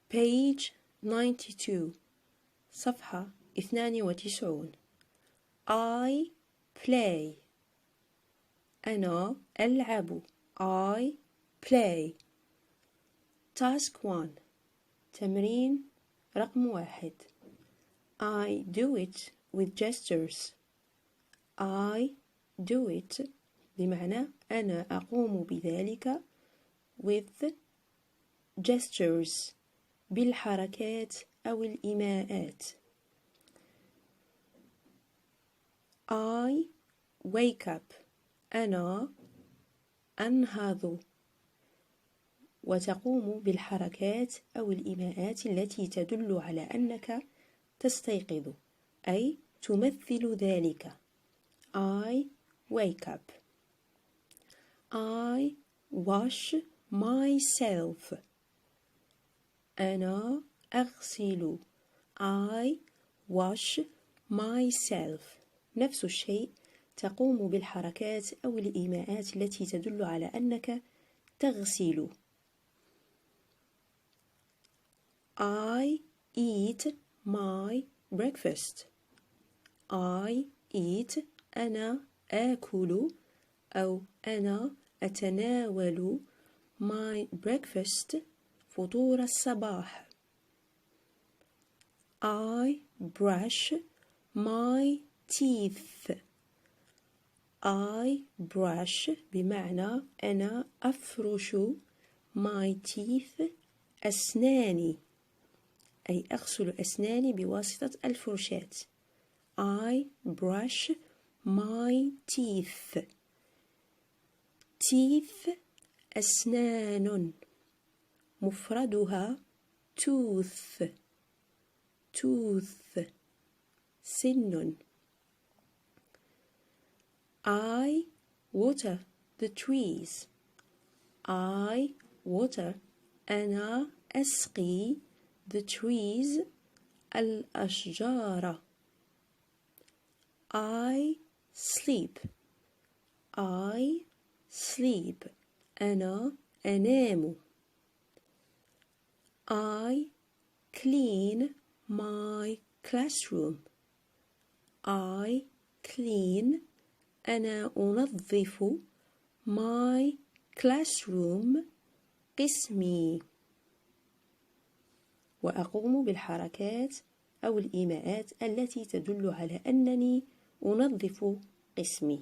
page 92 صفحة 92. I play. أنا ألعب. I play. task 1 تمرين رقم 1. I do it with gestures. I do it بمعنى أنا أقوم بذلك with gestures بالحركات أو الإيماءات. I wake up. أنا أنهض، وتقوم بالحركات أو الإيماءات التي تدل على أنك تستيقظ، أي تمثل ذلك. I wake up. I wash myself. أنا أغسل. I wash myself. نفس الشيء، تقوم بالحركات أو الإيماءات التي تدل على أنك تغسل. I eat my breakfast. I eat أنا آكل أو أنا أتناول my breakfast فطور الصباح. I brush my teeth. I brush بمعنى أنا أفرش my teeth أسناني، أي أغسل أسناني بواسطة الفرشاة. I brush my teeth. teeth أسنان، مفردها tooth. tooth سن. I water the trees. I water أنا أسقي the trees الأشجار. I sleep. I sleep أنا أنام. I clean my classroom. I clean أنا أنظف my classroom قسمي، وأقوم بالحركات أو الإيماءات التي تدل على أنني أنظف قسمي.